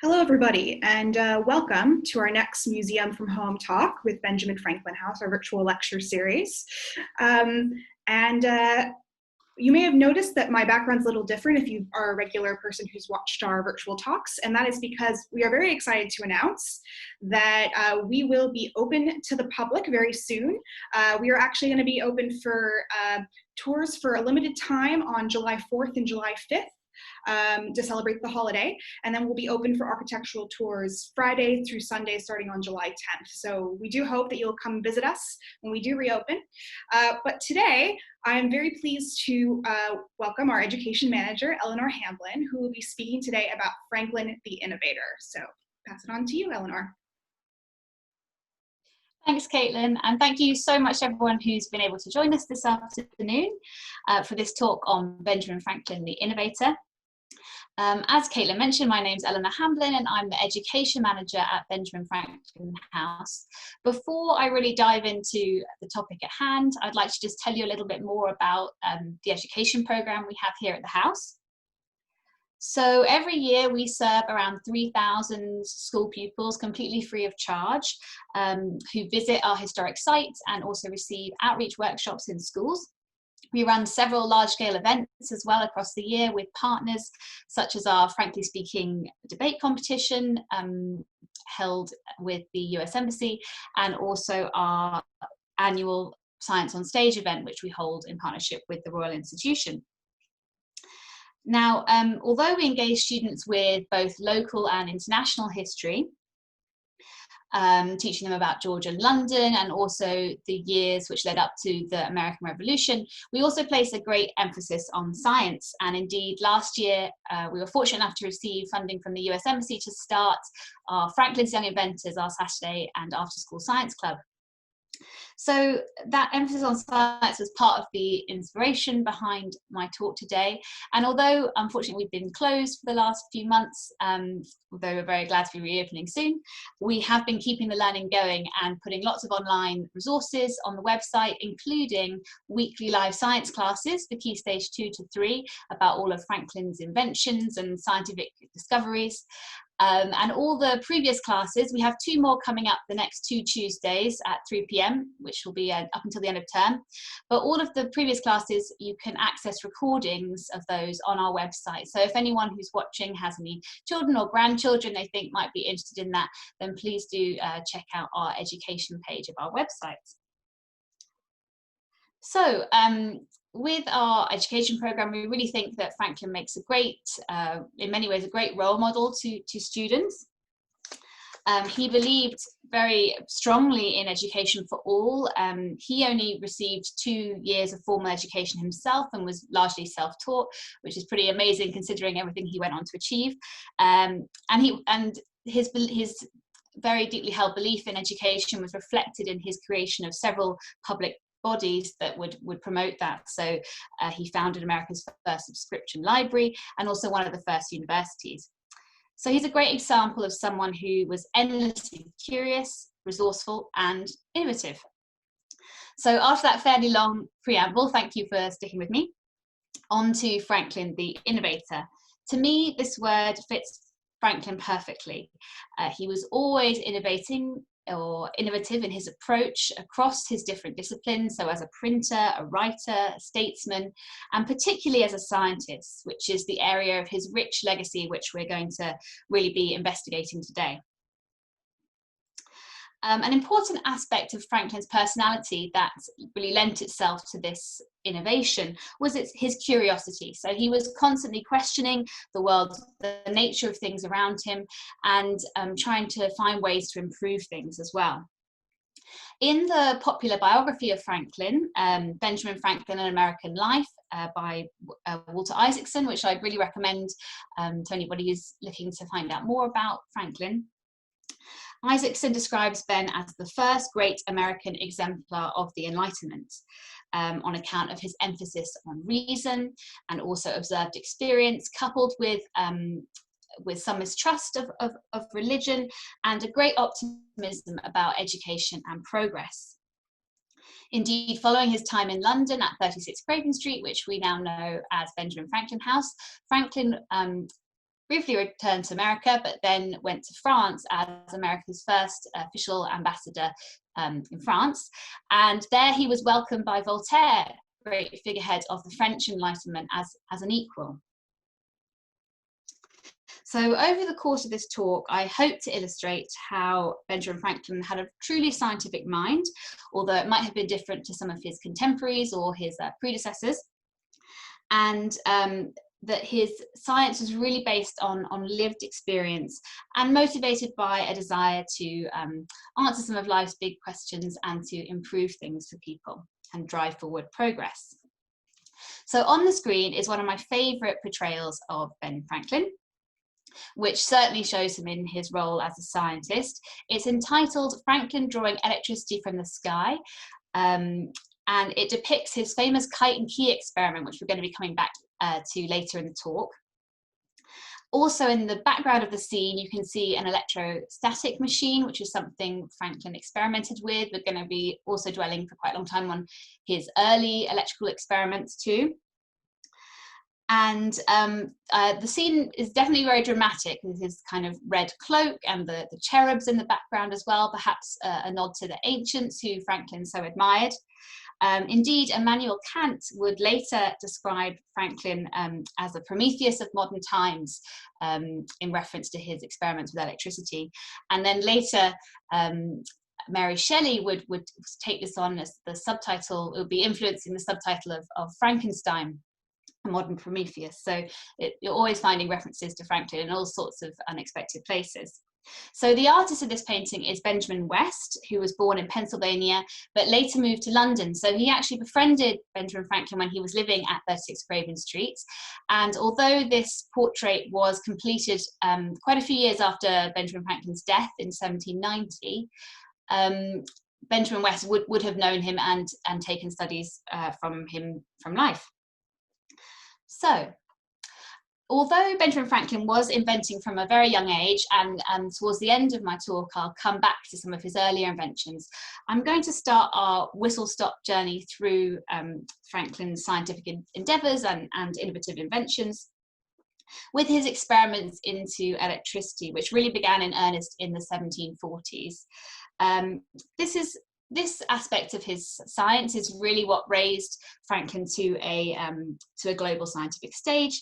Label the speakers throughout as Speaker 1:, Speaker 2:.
Speaker 1: Hello, everybody, and welcome to our next Museum from Home talk with Benjamin Franklin House, our virtual lecture series. You may have noticed that my background's a little different if you are a regular person who's watched our virtual talks, and that is because we are very excited to announce that we will be open to the public very soon. We are actually going to be open for tours for a limited time on July 4th and July 5th. To celebrate the holiday, and then we'll be open for architectural tours Friday through Sunday starting on July 10th. So we do hope that you'll come visit us when we do reopen. But today, I'm very pleased to welcome our education manager, Eleanor Hamblen, who will be speaking today about Franklin the Innovator. So pass it on to you, Eleanor.
Speaker 2: Thanks, Caitlin, and thank you so much to everyone who's been able to join us this afternoon for this talk on Benjamin Franklin the Innovator. As Caitlin mentioned, my name's Eleanor Hamblen and I'm the Education Manager at Benjamin Franklin House. Before I really dive into the topic at hand, I'd like to just tell you a little bit more about the education program we have here at the house. So every year we serve around 3,000 school pupils completely free of charge who visit our historic sites and also receive outreach workshops in schools. We run several large-scale events as well across the year with partners such as our Frankly Speaking debate competition held with the US Embassy, and also our annual Science on Stage event, which we hold in partnership with the Royal Institution. Now, although we engage students with both local and international history, teaching them about Georgia and London and also the years which led up to the American Revolution, we also place a great emphasis on science. And indeed, last year, we were fortunate enough to receive funding from the US Embassy to start our Franklin's Young Inventors, our Saturday and after school science club. So that emphasis on science was part of the inspiration behind my talk today. And although unfortunately we've been closed for the last few months, although we're very glad to be reopening soon, we have been keeping the learning going and putting lots of online resources on the website, including weekly live science classes for Key Stage 2 to 3 about all of Franklin's inventions and scientific discoveries. And all the previous classes, we have 2 more coming up the next 2 Tuesdays at 3 p.m, which will be up until the end of term. But all of the previous classes, you can access recordings of those on our website. So if anyone who's watching has any children or grandchildren they think might be interested in that, then please do check out our education page of our website. So with our education program, we really think that Franklin makes a great, in many ways, a great role model to students. He believed very strongly in education for all. He only received 2 years of formal education himself and was largely self-taught, which is pretty amazing considering everything he went on to achieve. And his very deeply held belief in education was reflected in his creation of several public bodies that would promote that. So he founded America's first subscription library and also one of the first universities. So he's a great example of someone who was endlessly curious, resourceful, and innovative. So after that fairly long preamble, thank you for sticking with me, on to Franklin the Innovator. To me, this word fits Franklin perfectly. He was always innovating or innovative in his approach across his different disciplines, so as a printer, a writer, a statesman, and particularly as a scientist, which is the area of his rich legacy which we're going to really be investigating today. An important aspect of Franklin's personality that really lent itself to this innovation was his curiosity. So he was constantly questioning the world, the nature of things around him, and trying to find ways to improve things as well. In the popular biography of Franklin, Benjamin Franklin, An American Life by Walter Isaacson, which I'd really recommend to anybody who's looking to find out more about Franklin, Isaacson describes Ben as the first great American exemplar of the Enlightenment on account of his emphasis on reason and also observed experience, coupled with some mistrust of religion and a great optimism about education and progress. Indeed, following his time in London at 36 Craven Street, which we now know as Benjamin Franklin House, Franklin briefly returned to America, but then went to France as America's first official ambassador in France. And there he was welcomed by Voltaire, great figurehead of the French Enlightenment, as an equal. So over the course of this talk, I hope to illustrate how Benjamin Franklin had a truly scientific mind, although it might have been different to some of his contemporaries or his predecessors, and that his science was really based on lived experience and motivated by a desire to answer some of life's big questions and to improve things for people and drive forward progress. So on the screen is one of my favourite portrayals of Ben Franklin, which certainly shows him in his role as a scientist. It's entitled Franklin Drawing Electricity from the Sky, and it depicts his famous kite and key experiment, which we're going to be coming back to later in the talk. Also in the background of the scene, you can see an electrostatic machine, which is something Franklin experimented with. We're going to be also dwelling for quite a long time on his early electrical experiments too. And the scene is definitely very dramatic with his kind of red cloak and the cherubs in the background as well, perhaps a nod to the ancients who Franklin so admired. Indeed, Immanuel Kant would later describe Franklin as a Prometheus of modern times, in reference to his experiments with electricity. And then later, Mary Shelley would take this on as the subtitle. It would be influencing the subtitle of Frankenstein, a modern Prometheus. So you're always finding references to Franklin in all sorts of unexpected places. So the artist of this painting is Benjamin West, who was born in Pennsylvania, but later moved to London. So he actually befriended Benjamin Franklin when he was living at 36 Craven Street. And although this portrait was completed quite a few years after Benjamin Franklin's death in 1790, Benjamin West would have known him and taken studies from him from life. So, although Benjamin Franklin was inventing from a very young age, and towards the end of my talk, I'll come back to some of his earlier inventions, I'm going to start our whistle-stop journey through Franklin's scientific endeavours and innovative inventions with his experiments into electricity, which really began in earnest in the 1740s. This aspect of his science is really what raised Franklin to a global scientific stage,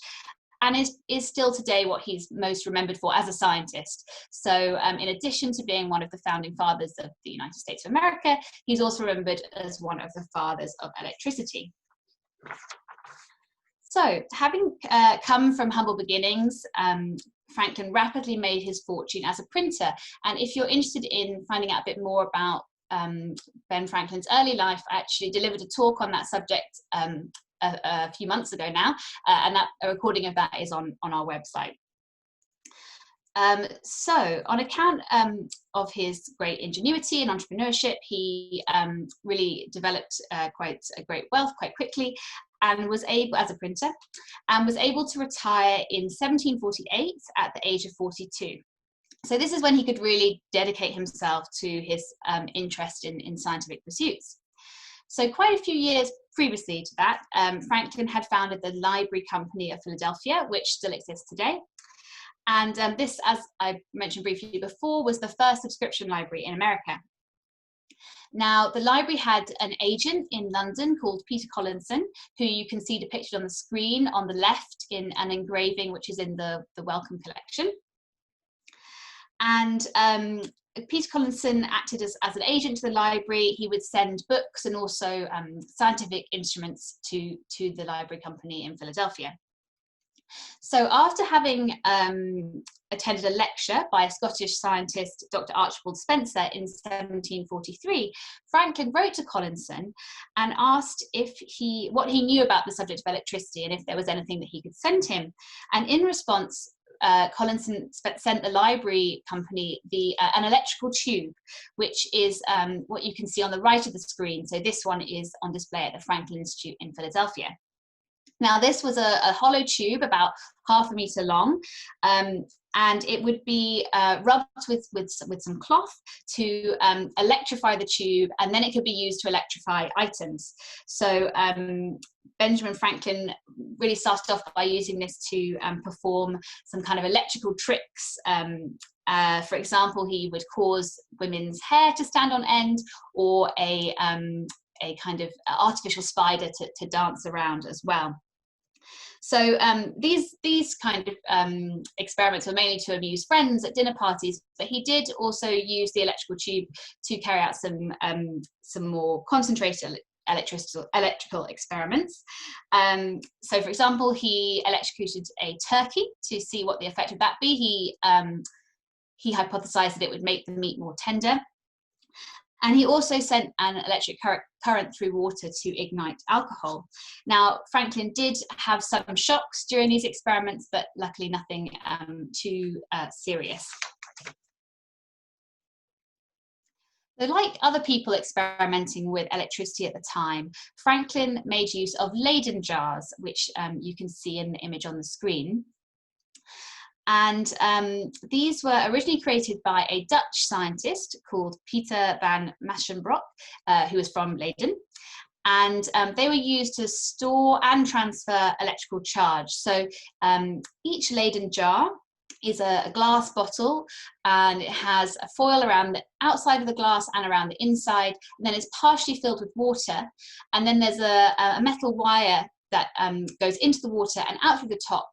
Speaker 2: and is still today what he's most remembered for as a scientist. So in addition to being one of the founding fathers of the United States of America, he's also remembered as one of the fathers of electricity. So having come from humble beginnings, Franklin rapidly made his fortune as a printer. And if you're interested in finding out a bit more about Ben Franklin's early life, I actually delivered a talk on that subject a few months ago now, and a recording of that is on our website. So on account of his great ingenuity and entrepreneurship, he really developed quite a great wealth quite quickly, and was able, as a printer, and was able to retire in 1748 at the age of 42. So this is when he could really dedicate himself to his interest in scientific pursuits. So quite a few years previously to that, Franklin had founded the Library Company of Philadelphia, which still exists today. And this, as I mentioned briefly before, was the first subscription library in America. Now, the library had an agent in London called Peter Collinson, who you can see depicted on the screen on the left in an engraving which is in the Wellcome collection. And Peter Collinson acted as an agent to the library. He would send books and also scientific instruments to the library company in Philadelphia. So after having attended a lecture by a Scottish scientist, Dr. Archibald Spencer, in 1743, Franklin wrote to Collinson and asked what he knew about the subject of electricity and if there was anything that he could send him. And in response, Collinson sent the library company an electrical tube, which is what you can see on the right of the screen. So this one is on display at the Franklin Institute in Philadelphia. Now, this was a hollow tube about 1/2 meter long, and it would be rubbed with some cloth to electrify the tube, and then it could be used to electrify items. So Benjamin Franklin really started off by using this to perform some kind of electrical tricks. For example, he would cause women's hair to stand on end, or a kind of artificial spider to dance around as well. So these kind of experiments were mainly to amuse friends at dinner parties, but he did also use the electrical tube to carry out some more concentrated electrical experiments. So, for example, he electrocuted a turkey to see what the effect would that be. He hypothesized that it would make the meat more tender. And he also sent an electric current through water to ignite alcohol. Now, Franklin did have some shocks during these experiments, but luckily nothing too serious. So, like other people experimenting with electricity at the time, Franklin made use of Leyden jars, which you can see in the image on the screen. And these were originally created by a Dutch scientist called Peter van Maschenbroek, who was from Leyden. And they were used to store and transfer electrical charge. So each Leyden jar is a glass bottle, and it has a foil around the outside of the glass and around the inside, and then it's partially filled with water. And then there's a metal wire that goes into the water and out through the top,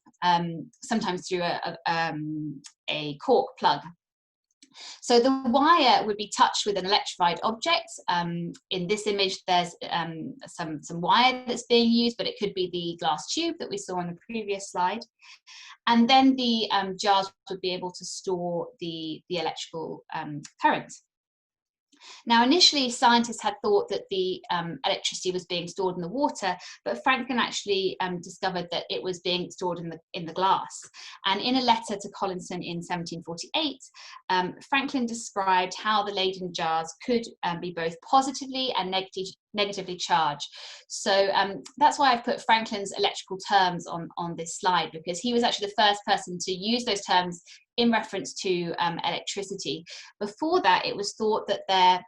Speaker 2: sometimes through a cork plug. So the wire would be touched with an electrified object. In this image, there's some wire that's being used, but it could be the glass tube that we saw on the previous slide. And then the jars would be able to store the electrical current. Now, initially, scientists had thought that the electricity was being stored in the water, but Franklin actually discovered that it was being stored in the glass. And in a letter to Collinson in 1748, Franklin described how the Leyden jars could be both positively and negatively charged. So that's why I've put Franklin's electrical terms on this slide, because he was actually the first person to use those terms in reference to electricity. Before that, it was thought that there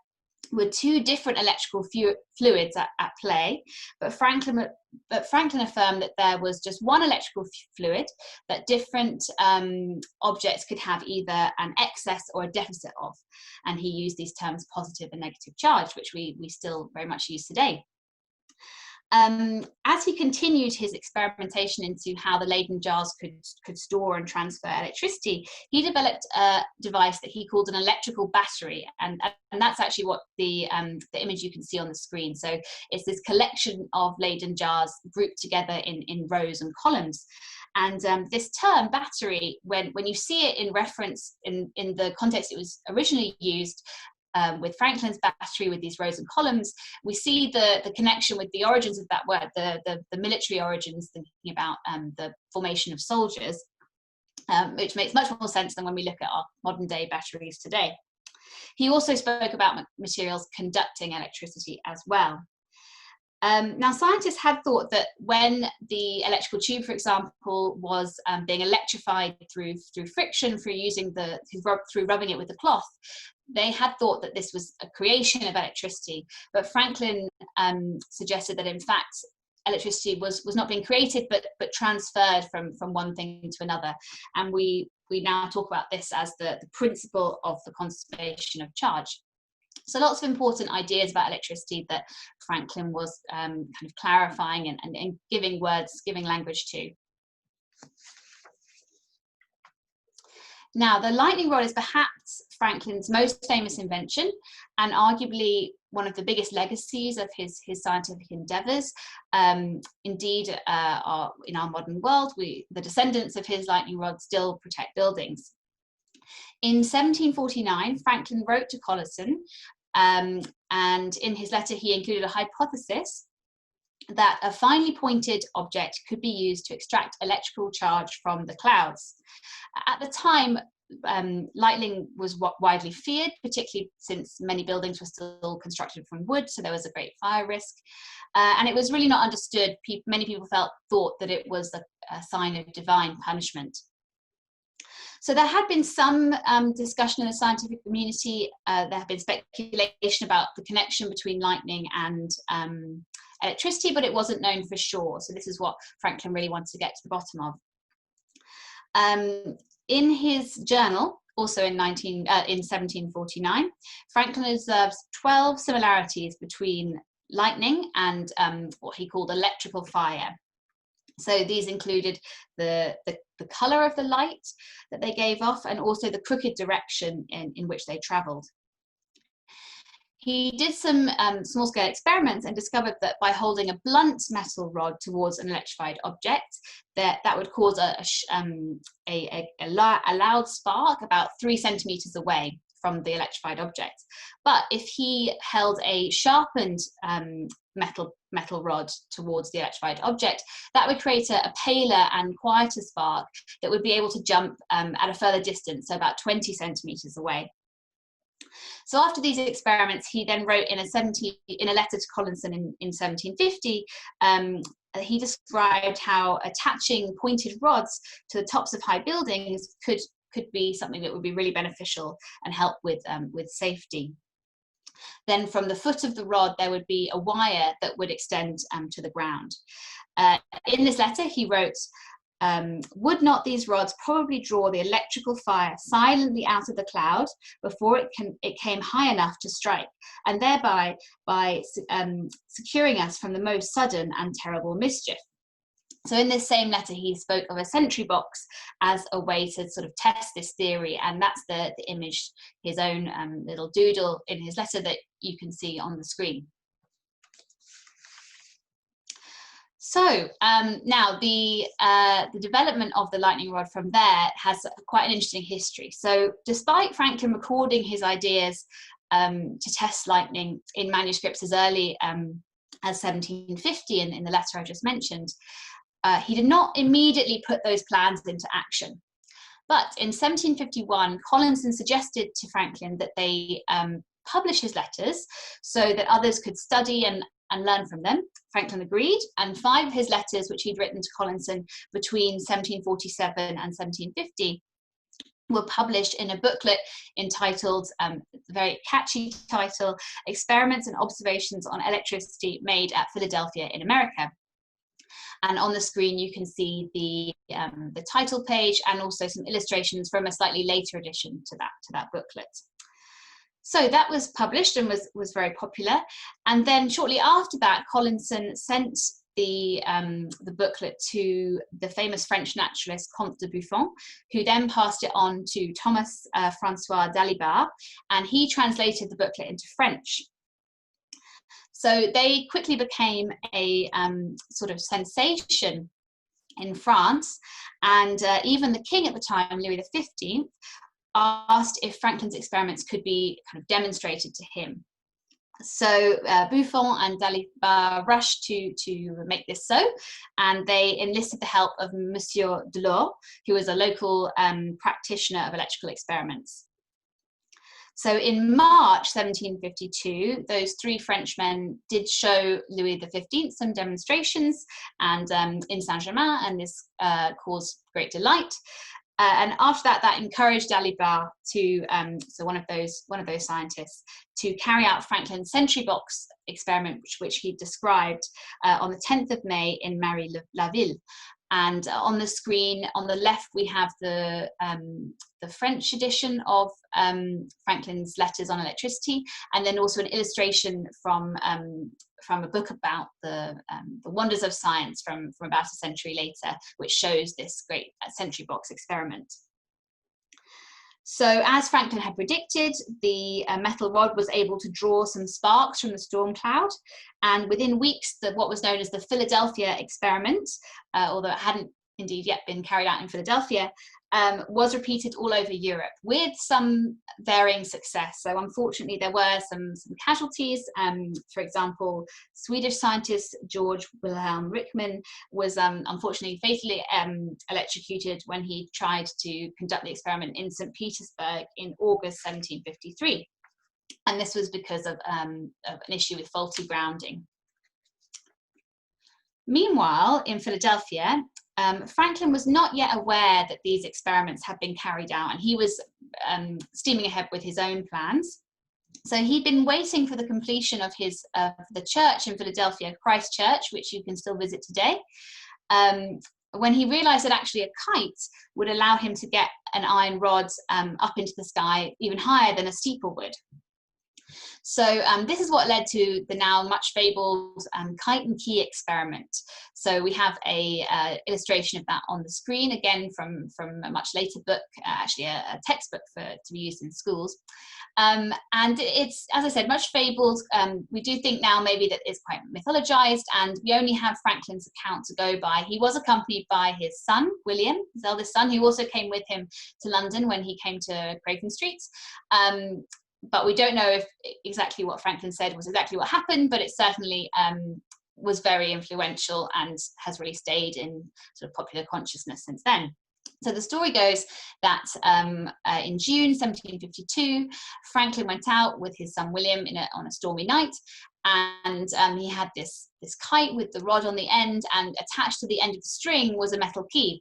Speaker 2: were two different electrical fluids at play, but Franklin affirmed that there was just one electrical fluid that different objects could have either an excess or a deficit of, and he used these terms positive and negative charge, which we still very much use today. As he continued his experimentation into how the Leyden jars could store and transfer electricity, he developed a device that he called an electrical battery, and that's actually what the image you can see on the screen. So it's this collection of Leyden jars grouped together in rows and columns. And this term battery, when you see it in reference in the context it was originally used, with Franklin's battery with these rows and columns, we see the connection with the origins of that word, the military origins, thinking about the formation of soldiers, which makes much more sense than when we look at our modern day batteries today. He also spoke about materials conducting electricity as well. Now, scientists had thought that when the electrical tube, for example, was being electrified through friction, through rubbing it with the cloth, they had thought that this was a creation of electricity. But Franklin suggested that, in fact, electricity was not being created, but transferred from one thing to another. And we now talk about this as the principle of the conservation of charge. So lots of important ideas about electricity that Franklin was kind of clarifying and giving language to. Now, the lightning rod is perhaps Franklin's most famous invention, and arguably one of the biggest legacies of his scientific endeavours. Indeed, in our modern world, the descendants of his lightning rod still protect buildings. In 1749, Franklin wrote to Collinson, and in his letter he included a hypothesis that a finely pointed object could be used to extract electrical charge from the clouds. At the time, lightning was widely feared, particularly since many buildings were still constructed from wood, so there was a great fire risk. And it was really not understood. Many people thought that it was a sign of divine punishment. So there had been some discussion in the scientific community. There had been speculation about the connection between lightning and electricity, but it wasn't known for sure. So this is what Franklin really wanted to get to the bottom of. In his journal, also in 1749, Franklin observes 12 similarities between lightning and what he called electrical fire. So these included the color of the light that they gave off, and also the crooked direction in which they traveled. He did some small-scale experiments and discovered that by holding a blunt metal rod towards an electrified object, that would cause a loud spark about 3 centimeters away from the electrified object. But if he held a sharpened metal rod towards the electrified object, that would create a paler and quieter spark that would be able to jump at a further distance, so about 20 centimeters away. So after these experiments, he then wrote in a letter to Collinson in 1750, he described how attaching pointed rods to the tops of high buildings could be something that would be really beneficial and help with safety. Then from the foot of the rod, there would be a wire that would extend to the ground. In this letter, he wrote, would not these rods probably draw the electrical fire silently out of the cloud before it came high enough to strike, and thereby by securing us from the most sudden and terrible mischief? So in this same letter, he spoke of a sentry box as a way to sort of test this theory, and that's the image, his own little doodle in his letter that you can see on the screen. So now the development of the lightning rod from there has quite an interesting history. So despite Franklin recording his ideas to test lightning in manuscripts as early as 1750 in the letter I just mentioned, he did not immediately put those plans into action. But in 1751, Collinson suggested to Franklin that they publish his letters so that others could study and learn from them. Franklin agreed, and 5 of his letters, which he'd written to Collinson between 1747 and 1750, were published in a booklet entitled, very catchy title, Experiments and Observations on Electricity Made at Philadelphia in America. And on the screen, you can see the title page and also some illustrations from a slightly later addition to that booklet. So that was published and was very popular. And then shortly after that, Collinson sent the booklet to the famous French naturalist Comte de Buffon, who then passed it on to Thomas Francois Dalibard, and he translated the booklet into French. So they quickly became a sort of sensation in France, and even the king at the time, Louis XV, asked if Franklin's experiments could be kind of demonstrated to him. So Buffon and Dalibard rushed to make this so, and they enlisted the help of Monsieur Delors, who was a local practitioner of electrical experiments. So in March 1752, those 3 Frenchmen did show Louis XV some demonstrations and in Saint-Germain, and this caused great delight. And after that encouraged Dalibard to, so one of those scientists, to carry out Franklin's sentry box experiment, which he described on the 10th of May in Marly-la-Ville. And on the screen on the left, we have the French edition of Franklin's letters on electricity, and then also an illustration from a book about the wonders of science from about a century later, which shows this great sentry box experiment. So as Franklin had predicted, the metal rod was able to draw some sparks from the storm cloud, and within weeks, what was known as the Philadelphia experiment, although it hadn't indeed yet been carried out in Philadelphia, was repeated all over Europe with some varying success. So unfortunately, there were some casualties. For example, Swedish scientist George Wilhelm Rickman was unfortunately fatally electrocuted when he tried to conduct the experiment in St. Petersburg in August 1753. And this was because of an issue with faulty grounding. Meanwhile, in Philadelphia, Franklin was not yet aware that these experiments had been carried out, and he was steaming ahead with his own plans. So he'd been waiting for the completion of the church in Philadelphia, Christ Church, which you can still visit today, when he realized that actually a kite would allow him to get an iron rod up into the sky even higher than a steeple would. So this is what led to the now much fabled kite and key experiment. So we have a illustration of that on the screen, again from a much later book, actually a textbook to be used in schools. And it's, as I said, much fabled. We do think now maybe that it's quite mythologized, and we only have Franklin's account to go by. He was accompanied by his son, William, his eldest son, who also came with him to London when he came to Craven Street. But we don't know if exactly what Franklin said was exactly what happened, but it certainly was very influential and has really stayed in sort of popular consciousness since then. So the story goes that in June 1752, Franklin went out with his son William on a stormy night, and he had this kite with the rod on the end, and attached to the end of the string was a metal key.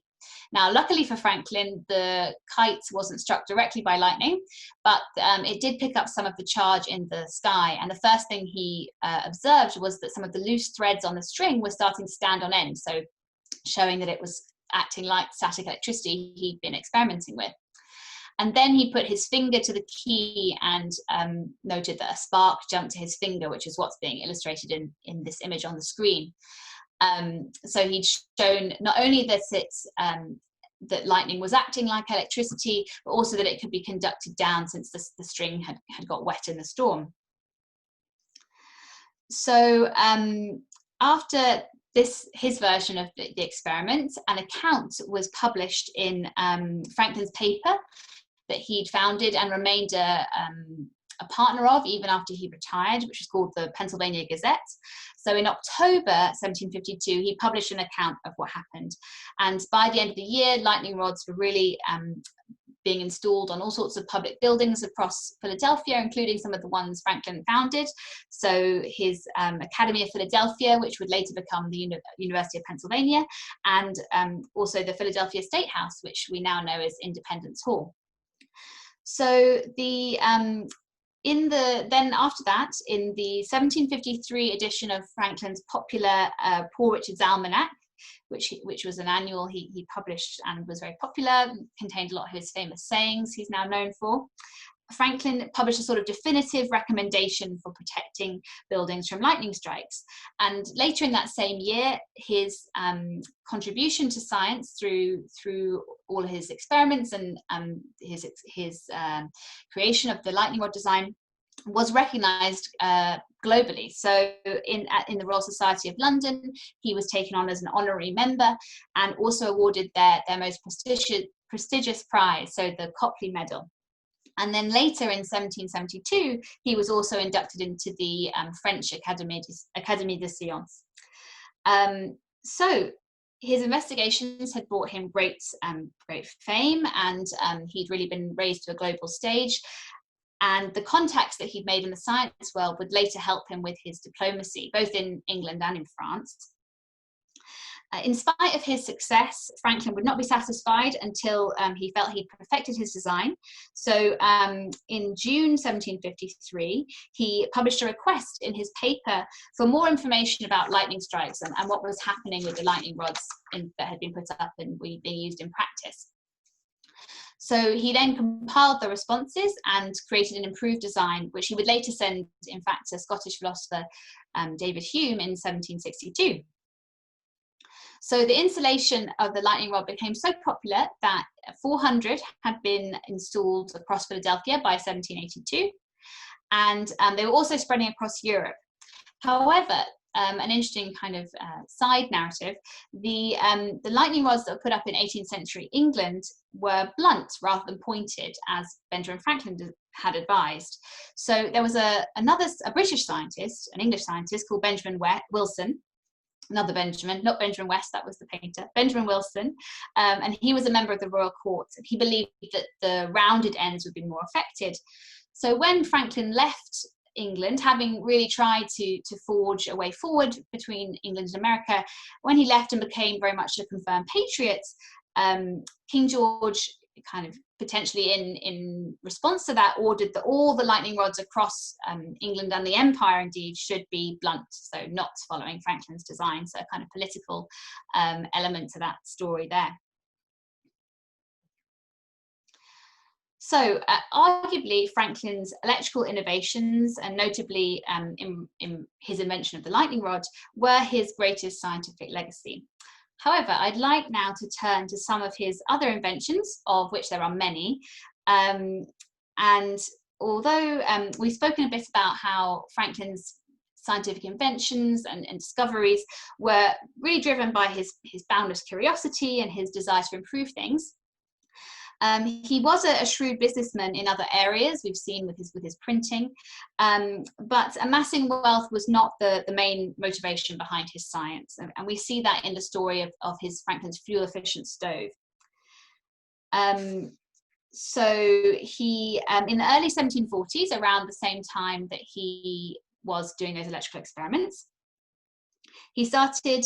Speaker 2: Now, luckily for Franklin, the kite wasn't struck directly by lightning, but it did pick up some of the charge in the sky. And the first thing he observed was that some of the loose threads on the string were starting to stand on end, so showing that it was acting like static electricity he'd been experimenting with. And then he put his finger to the key and noted that a spark jumped to his finger, which is what's being illustrated in this image on the screen. So he'd shown not only that that lightning was acting like electricity, but also that it could be conducted down since the string had got wet in the storm. So after his version of the experiment, an account was published in Franklin's paper that he'd founded and remained a partner of even after he retired, which is called the Pennsylvania Gazette. So in October 1752, he published an account of what happened. And by the end of the year, lightning rods were really being installed on all sorts of public buildings across Philadelphia, including some of the ones Franklin founded. So his Academy of Philadelphia, which would later become the University of Pennsylvania, and also the Philadelphia State House, which we now know as Independence Hall. So then after that, in the 1753 edition of Franklin's popular Poor Richard's Almanac, which was an annual he published and was very popular, contained a lot of his famous sayings he's now known for, Franklin published a sort of definitive recommendation for protecting buildings from lightning strikes. And later in that same year, his contribution to science through all of his experiments and his creation of the lightning rod design was recognized globally. So in the Royal Society of London, he was taken on as an honorary member and also awarded their most prestigious prize, so the Copley Medal. And then later in 1772, he was also inducted into the French Académie des Sciences. So his investigations had brought him great fame, and he'd really been raised to a global stage. And the contacts that he'd made in the science world would later help him with his diplomacy, both in England and in France. In spite of his success, Franklin would not be satisfied until he felt he'd perfected his design. So in June 1753, he published a request in his paper for more information about lightning strikes and what was happening with the lightning rods that had been put up and being used in practice. So he then compiled the responses and created an improved design, which he would later send, in fact, to Scottish philosopher David Hume in 1762. So the installation of the lightning rod became so popular that 400 had been installed across Philadelphia by 1782, and they were also spreading across Europe. However, an interesting kind of side narrative, the lightning rods that were put up in 18th century England were blunt rather than pointed, as Benjamin Franklin had advised. So there was a British scientist, an English scientist called Benjamin Wilson, another Benjamin, not Benjamin West, that was the painter, Benjamin Wilson, and he was a member of the royal court, and he believed that the rounded ends would be more affected. So when Franklin left England, having really tried to forge a way forward between England and America, when he left and became very much a confirmed patriot, King George, kind of potentially in response to that, ordered that all the lightning rods across England and the empire indeed should be blunt, so not following Franklin's design. So a kind of political element to that story there. So arguably Franklin's electrical innovations, and notably in his invention of the lightning rod, were his greatest scientific legacy. However, I'd like now to turn to some of his other inventions, of which there are many. And although we've spoken a bit about how Franklin's scientific inventions and discoveries were really driven by his boundless curiosity and his desire to improve things, he was a shrewd businessman in other areas, we've seen with his printing, but amassing wealth was not the main motivation behind his science, and we see that in the story of his Franklin's fuel-efficient stove. So he, in the early 1740s, around the same time that he was doing those electrical experiments, he started,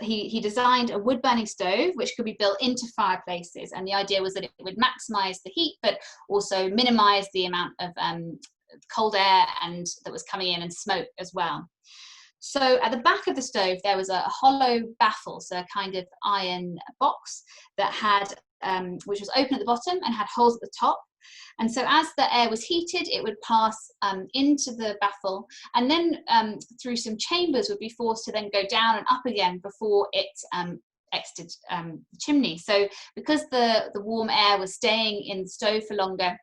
Speaker 2: he designed a wood-burning stove which could be built into fireplaces, and the idea was that it would maximize the heat but also minimize the amount of cold air and that was coming in, and smoke as well. So at the back of the stove there was a hollow baffle, so a kind of iron box that had, which was open at the bottom and had holes at the top. And so as the air was heated, it would pass into the baffle, and then through some chambers would be forced to then go down and up again before it exited the chimney. So because the warm air was staying in the stove for longer,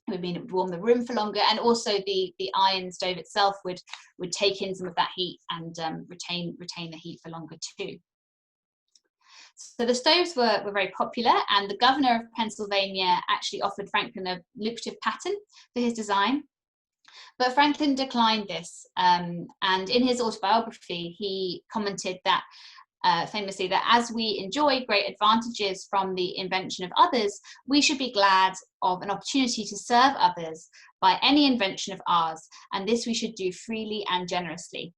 Speaker 2: it would mean it would warm the room for longer, and also the iron stove itself would take in some of that heat and retain the heat for longer too. So the stoves were very popular, and the governor of Pennsylvania actually offered Franklin a lucrative patent for his design. But Franklin declined this, and in his autobiography he commented that, famously, that as we enjoy great advantages from the invention of others, we should be glad of an opportunity to serve others by any invention of ours, and this we should do freely and generously.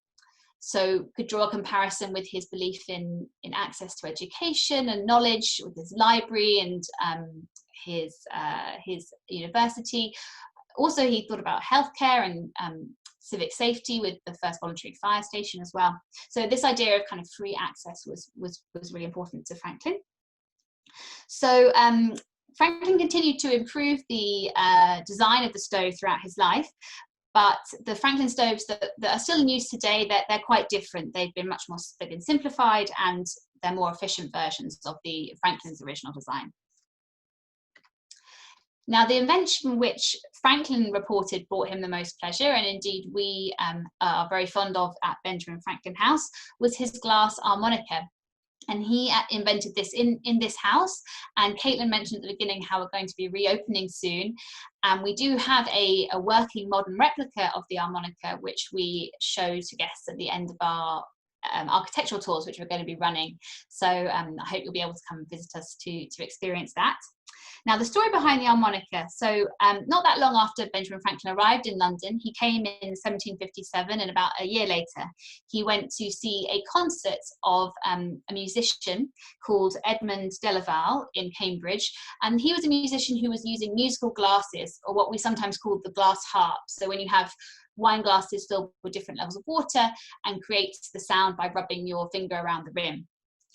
Speaker 2: So could draw a comparison with his belief in access to education and knowledge, with his library and his university. Also, he thought about healthcare and civic safety with the first voluntary fire station as well. So this idea of kind of free access was really important to Franklin. So Franklin continued to improve the design of the stove throughout his life. But the Franklin stoves that are still in use today, they're quite different. They've been simplified, and they're more efficient versions of the Franklin's original design. Now, the invention which Franklin reported brought him the most pleasure, and indeed we are very fond of at Benjamin Franklin House, was his glass harmonica. And he invented this in this house, and Caitlin mentioned at the beginning how we're going to be reopening soon, and we do have a working modern replica of the harmonica which we show to guests at the end of our architectural tours, which we're going to be running. So I hope you'll be able to come and visit us to experience that. Now, the story behind the harmonica. So not that long after Benjamin Franklin arrived in London, he came in 1757, and about a year later, he went to see a concert of a musician called Edmund Delaval in Cambridge. And he was a musician who was using musical glasses, or what we sometimes call the glass harp. So when you have wine glasses filled with different levels of water and creates the sound by rubbing your finger around the rim.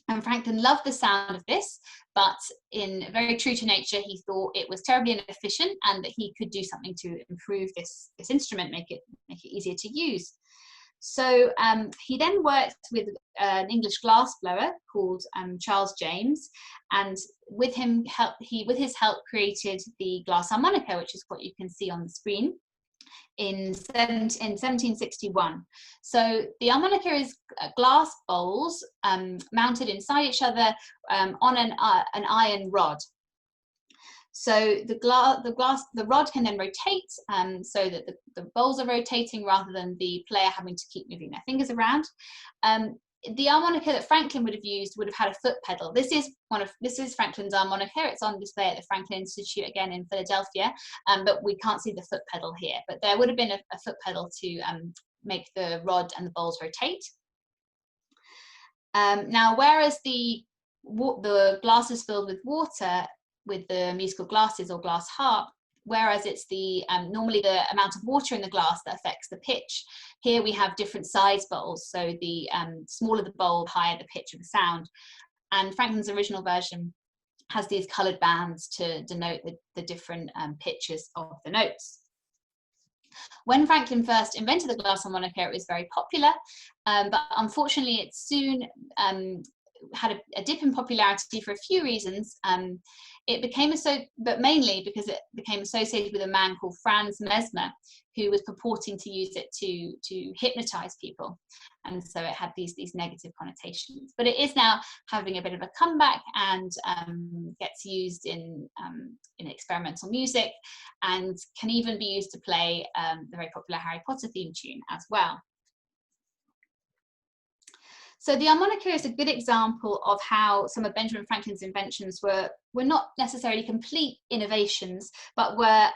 Speaker 2: And Franklin loved the sound of this, but in very true to nature, he thought it was terribly inefficient and that he could do something to improve this instrument, make it easier to use. So he then worked with an English glass blower called Charles James, and with his help created the glass harmonica, which is what you can see on the screen. in 1761. So the harmonica is glass bowls mounted inside each other on an iron rod. So the rod can then rotate so that the bowls are rotating rather than the player having to keep moving their fingers around. The harmonica that Franklin would have used would have had a foot pedal. This is Franklin's harmonica. It's on display at the Franklin Institute again in Philadelphia, but we can't see the foot pedal here. But there would have been a foot pedal to make the rod and the bowls rotate. Now, whereas the glass is filled with water with the musical glasses or glass harp, whereas it's normally the amount of water in the glass that affects the pitch. Here we have different size bowls, so the smaller the bowl, the higher the pitch of the sound. And Franklin's original version has these coloured bands to denote the different pitches of the notes. When Franklin first invented the glass harmonica, it was very popular, but unfortunately it soon had a dip in popularity for a few reasons. It became but mainly because it became associated with a man called Franz Mesmer, who was purporting to use it to hypnotize people, and so it had these negative connotations. But it is now having a bit of a comeback and gets used in experimental music, and can even be used to play the very popular Harry Potter theme tune as well. So the harmonica is a good example of how some of Benjamin Franklin's inventions were not necessarily complete innovations, but were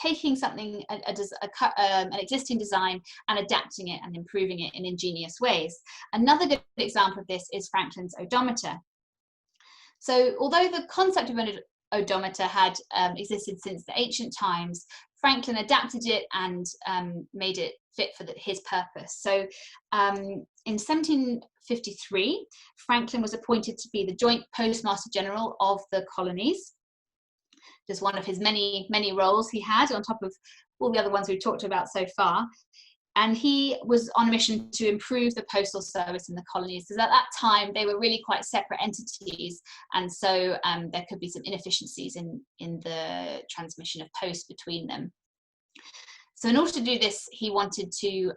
Speaker 2: taking something, an existing design, and adapting it and improving it in ingenious ways. Another good example of this is Franklin's odometer. So although the concept of an odometer had existed since the ancient times, Franklin adapted it and made it fit for his purpose. So in 1753, Franklin was appointed to be the joint postmaster general of the colonies. Just one of his many roles he had on top of all the other ones we've talked about so far. And he was on a mission to improve the postal service in the colonies, because at that time they were really quite separate entities, and so there could be some inefficiencies in the transmission of post between them. So in order to do this, he wanted to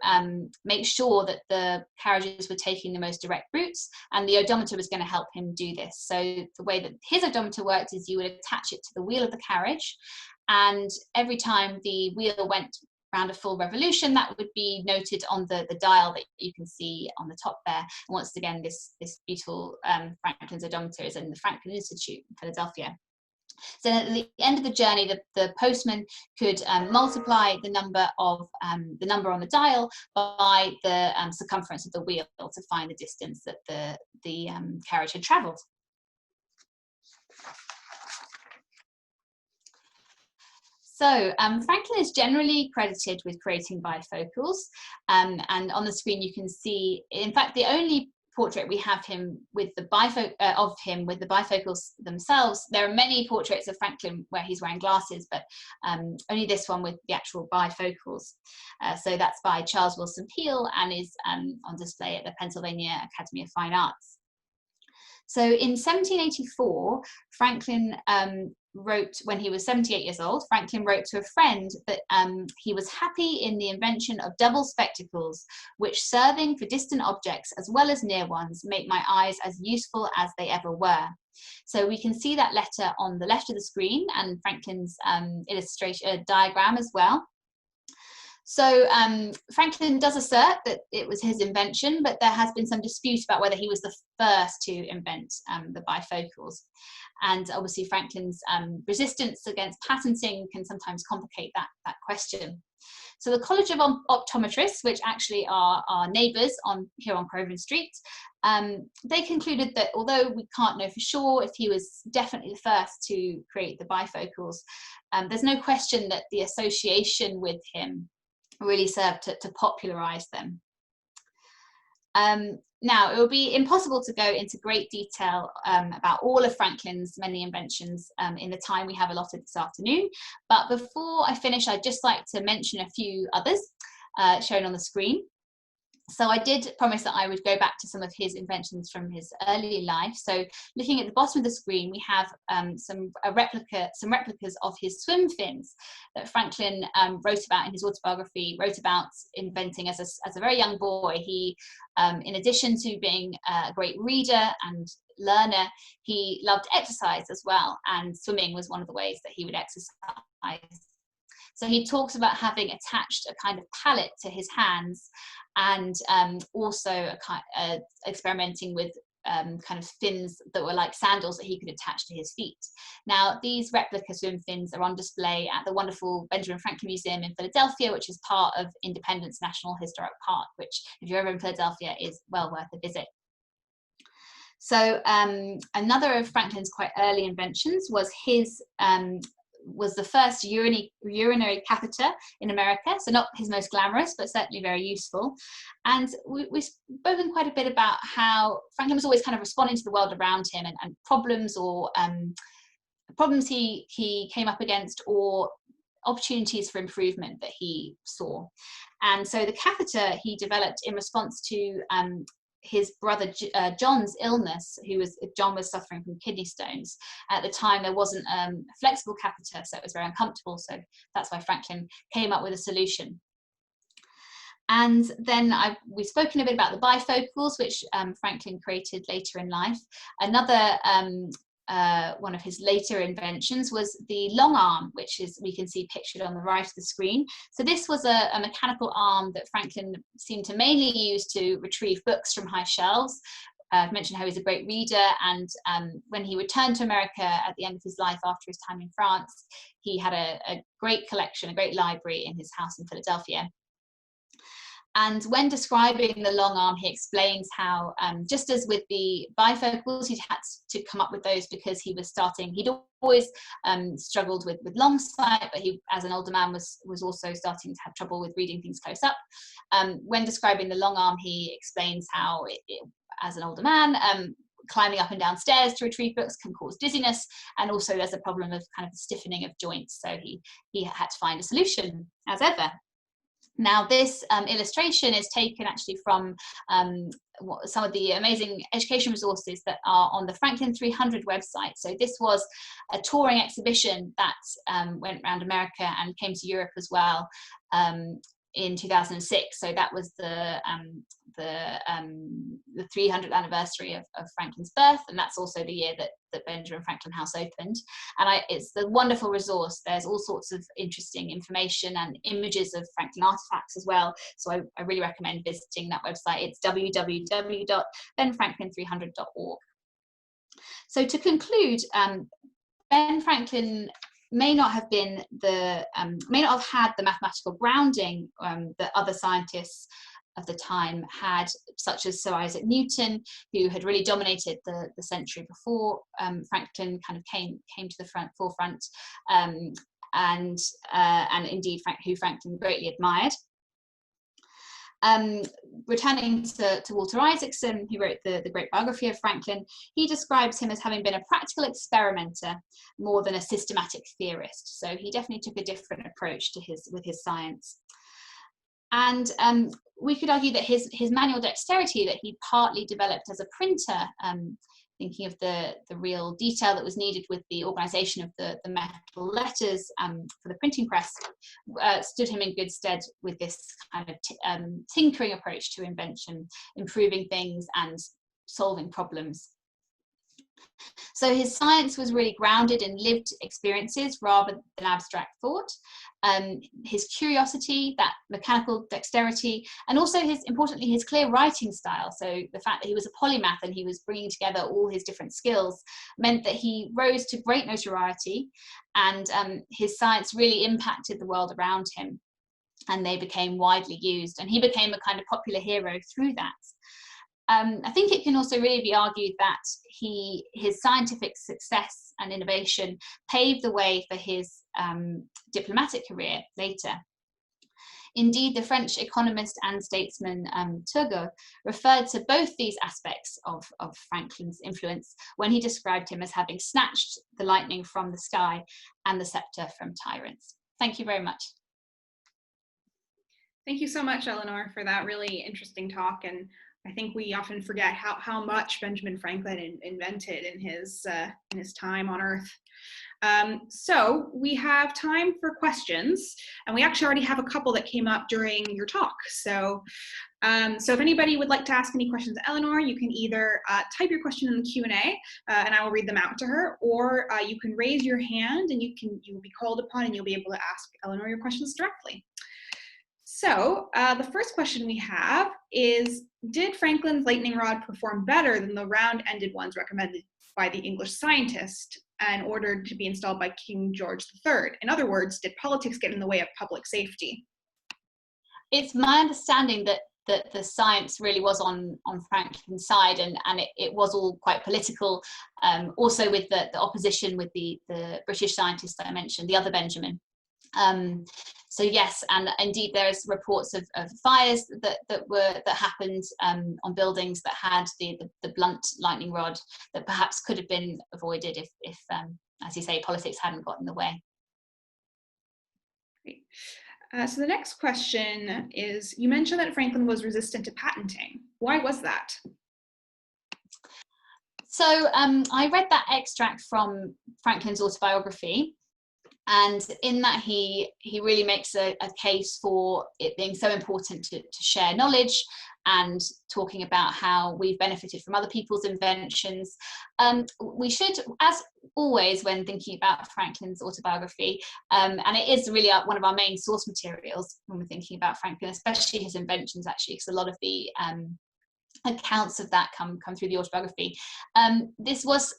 Speaker 2: make sure that the carriages were taking the most direct routes, and the odometer was going to help him do this. So the way that his odometer worked is you would attach it to the wheel of the carriage, and every time the wheel went around a full revolution, that would be noted on the dial that you can see on the top there. And once again, this beautiful Franklin's odometer is in the Franklin Institute in Philadelphia. So at the end of the journey, the postman could multiply the number on the dial by the circumference of the wheel to find the distance that the carriage had travelled. So Franklin is generally credited with creating bifocals, and on the screen you can see, in fact, the only portrait we have with the bifocals themselves. There are many portraits of Franklin where he's wearing glasses, but only this one with the actual bifocals. So that's by Charles Wilson Peale and is on display at the Pennsylvania Academy of Fine Arts. So in 1784, Franklin wrote, when he was 78 years old, Franklin wrote to a friend that he was happy in the invention of double spectacles, which serving for distant objects as well as near ones, make my eyes as useful as they ever were. So we can see that letter on the left of the screen, and Franklin's illustration diagram as well. So Franklin does assert that it was his invention, but there has been some dispute about whether he was the first to invent the bifocals. And obviously Franklin's resistance against patenting can sometimes complicate that question. So the College of Optometrists, which actually are our neighbours here on Crowden Street, they concluded that although we can't know for sure if he was definitely the first to create the bifocals, there's no question that the association with him really served to popularize them. Now, it will be impossible to go into great detail about all of Franklin's many inventions in the time we have allotted this afternoon, but before I finish, I'd just like to mention a few others shown on the screen. So I did promise that I would go back to some of his inventions from his early life. So looking at the bottom of the screen, we have some replicas of his swim fins that Franklin wrote about in his autobiography, wrote about inventing as a very young boy. He, in addition to being a great reader and learner, he loved exercise as well, and swimming was one of the ways that he would exercise. So he talks about having attached a kind of pallet to his hands, and also experimenting with kind of fins that were like sandals that he could attach to his feet. Now, these replica swim fins are on display at the wonderful Benjamin Franklin Museum in Philadelphia, which is part of Independence National Historic Park, which, if you're ever in Philadelphia, is well worth a visit. So another of Franklin's quite early inventions was his was the first urinary catheter in America. So not his most glamorous, but certainly very useful. And we've spoken quite a bit about how Franklin was always kind of responding to the world around him, and problems or problems he came up against, or opportunities for improvement that he saw. And so the catheter he developed in response to his brother John's illness. John was suffering from kidney stones. At the time, there wasn't a flexible catheter, so it was very uncomfortable. So that's why Franklin came up with a solution. And then we've spoken a bit about the bifocals, which Franklin created later in life. Another one of his later inventions was the long arm, which we can see pictured on the right of the screen. So this was a mechanical arm that Franklin seemed to mainly use to retrieve books from high shelves. I've mentioned how he's a great reader, and when he returned to America at the end of his life after his time in France, he had a great collection, a great library in his house in Philadelphia. And when describing the long arm, he explains how, just as with the bifocals, he'd had to come up with those because he'd always struggled with long sight, but he, as an older man, was also starting to have trouble with reading things close up. When describing the long arm, he explains how, as an older man, climbing up and down stairs to retrieve books can cause dizziness, and also there's a problem of kind of stiffening of joints, so he had to find a solution, as ever. Now, this illustration is taken actually from some of the amazing education resources that are on the Franklin 300 website. So this was a touring exhibition that went around America and came to Europe as well in 2006. So that was the 300th anniversary of Franklin's birth, and that's also the year that Benjamin Franklin House opened. And it's the wonderful resource. There's all sorts of interesting information and images of Franklin artifacts as well. So I really recommend visiting that website. It's www.benfranklin300.org. So to conclude, Ben Franklin may not have had the mathematical grounding that other scientists of the time had, such as Sir Isaac Newton, who had really dominated the century before Franklin kind of came to the forefront, and indeed who Franklin greatly admired. Returning to Walter Isaacson, who wrote the great biography of Franklin, he describes him as having been a practical experimenter more than a systematic theorist. So he definitely took a different approach to his science. And we could argue that his manual dexterity that he partly developed as a printer, thinking of the real detail that was needed with the organization of the metal letters for the printing press, stood him in good stead with this kind of tinkering approach to invention, improving things and solving problems. So his science was really grounded in lived experiences rather than abstract thought. His curiosity, that mechanical dexterity, and also importantly, his clear writing style. So the fact that he was a polymath and he was bringing together all his different skills meant that he rose to great notoriety, and his science really impacted the world around him, and they became widely used, and he became a kind of popular hero through that. I think it can also really be argued that his scientific success and innovation paved the way for his diplomatic career later. Indeed, the French economist and statesman Turgot referred to both these aspects of Franklin's influence when he described him as having snatched the lightning from the sky and the scepter from tyrants. Thank you very much.
Speaker 1: Thank you so much, Eleanor, for that really interesting talk. And I think we often forget how much Benjamin Franklin invented in his time on Earth. So we have time for questions, and we actually already have a couple that came up during your talk. So if anybody would like to ask any questions to Eleanor, you can either type your question in the Q&A and I will read them out to her, or you can raise your hand and you will be called upon and you'll be able to ask Eleanor your questions directly. So the first question we have is, did Franklin's lightning rod perform better than the round-ended ones recommended by the English scientist and ordered to be installed by King George III? In other words, did politics get in the way of public safety?
Speaker 2: It's my understanding that the science really was on Franklin's side, and it was all quite political, also with the opposition with the British scientist that I mentioned, the other Benjamin. So yes, and indeed there's reports of fires that happened on buildings that had the blunt lightning rod that perhaps could have been avoided if as you say, politics hadn't got in the way.
Speaker 1: Great. So the next question is, you mentioned that Franklin was resistant to patenting. Why was that?
Speaker 2: So I read that extract from Franklin's autobiography, and in that he really makes a case for it being so important to share knowledge, and talking about how we've benefited from other people's inventions. We should, as always when thinking about Franklin's autobiography, and it is really one of our main source materials when we're thinking about Franklin, especially his inventions actually, because a lot of the accounts of that come through the autobiography. This was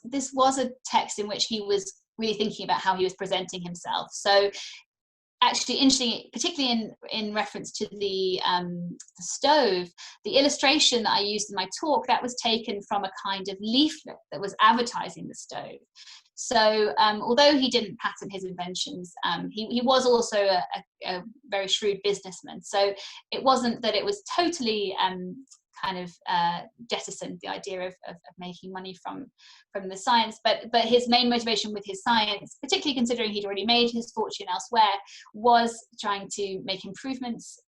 Speaker 2: a text in which he was really thinking about how he was presenting himself. So actually interesting, particularly in reference to the stove, the illustration that I used in my talk, that was taken from a kind of leaflet that was advertising the stove. So although he didn't patent his inventions, he was also a very shrewd businessman. So it wasn't that it was totally kind of jettisoned the idea of making money from the science, but his main motivation with his science, particularly considering he'd already made his fortune elsewhere, was trying to make improvements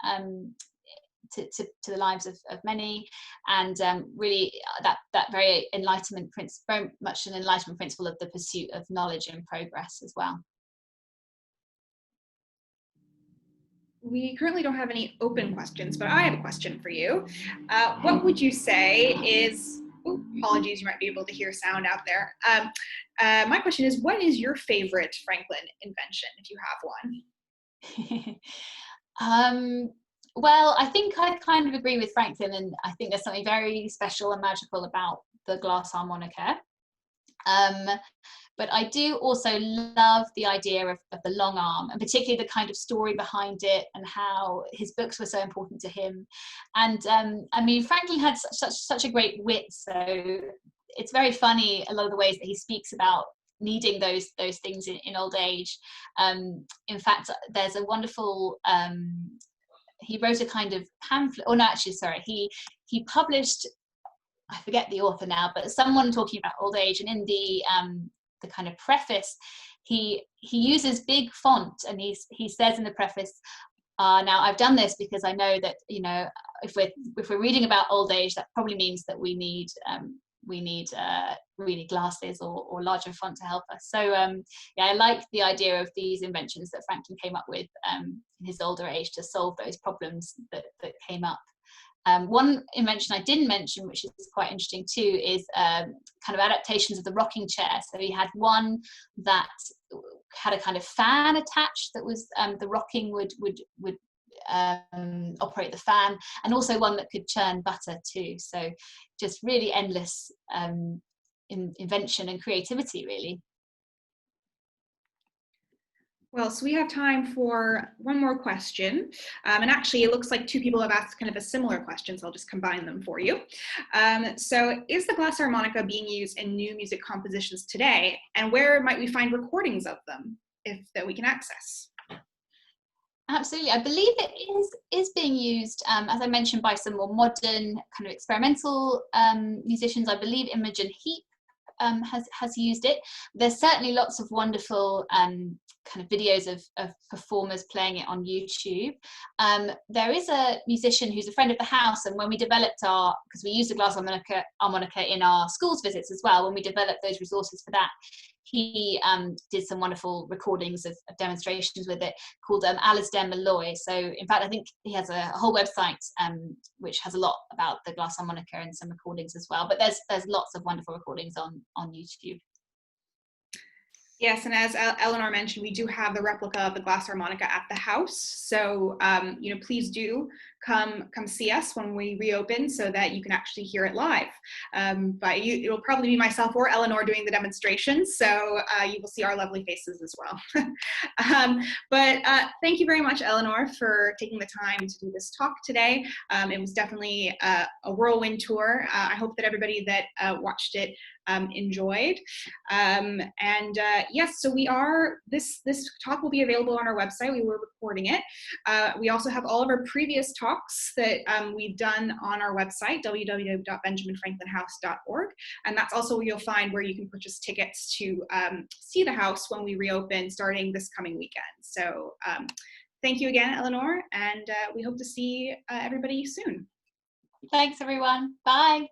Speaker 2: to the lives of many, and really that very Enlightenment principle, very much an Enlightenment principle of the pursuit of knowledge and progress as well.
Speaker 1: We currently don't have any open questions, but I have a question for you. What would you say is, apologies, you might be able to hear sound out there. My question is, what is your favorite Franklin invention, if you have one?
Speaker 2: Well, I think I kind of agree with Franklin, and I think there's something very special and magical about the glass harmonica. But I do also love the idea of the long arm, and particularly the kind of story behind it and how his books were so important to him. And I mean, Franklin had such a great wit, so it's very funny a lot of the ways that he speaks about needing those things in old age. In fact, there's a wonderful, he wrote a kind of pamphlet, or no, actually, sorry, he published, I forget the author now, but someone talking about old age, and in the kind of preface, he uses big font, and he says in the preface, now I've done this because I know that, you know, if we're reading about old age, that probably means that we need really glasses or larger font to help us. So yeah, I like the idea of these inventions that Franklin came up with in his older age to solve those problems that came up. One invention I didn't mention, which is quite interesting too, is kind of adaptations of the rocking chair. So he had one that had a kind of fan attached that was the rocking would operate the fan, and also one that could churn butter too. So just really endless invention and creativity, really.
Speaker 1: Well, so we have time for one more question. And actually, it looks like two people have asked kind of a similar question, so I'll just combine them for you. So is the glass harmonica being used in new music compositions today? And where might we find recordings of them that we can access?
Speaker 2: Absolutely. I believe it is being used, as I mentioned, by some more modern kind of experimental musicians. I believe Imogen Heap has used it. There's certainly lots of wonderful kind kind of videos of performers playing it on YouTube. There is a musician who's a friend of the house, and when we developed because we use the glass harmonica in our schools visits as well, when we developed those resources for that, he did some wonderful recordings of demonstrations with it called Alasdair Malloy. So in fact, I think he has a whole website which has a lot about the glass harmonica and some recordings as well. But there's lots of wonderful recordings on YouTube.
Speaker 1: Yes, and as Eleanor mentioned, we do have the replica of the glass harmonica at the house. So, please do come see us when we reopen so that you can actually hear it live. But it'll probably be myself or Eleanor doing the demonstrations, so you will see our lovely faces as well. But thank you very much, Eleanor, for taking the time to do this talk today. It was definitely a whirlwind tour. I hope that everybody that watched it enjoyed. Yes, so this talk will be available on our website. We were recording it. We also have all of our previous talks that we've done on our website, www.benjaminfranklinhouse.org. And that's also where you'll find where you can purchase tickets to see the house when we reopen starting this coming weekend. So thank you again, Eleanor, and we hope to see everybody soon.
Speaker 2: Thanks, everyone. Bye.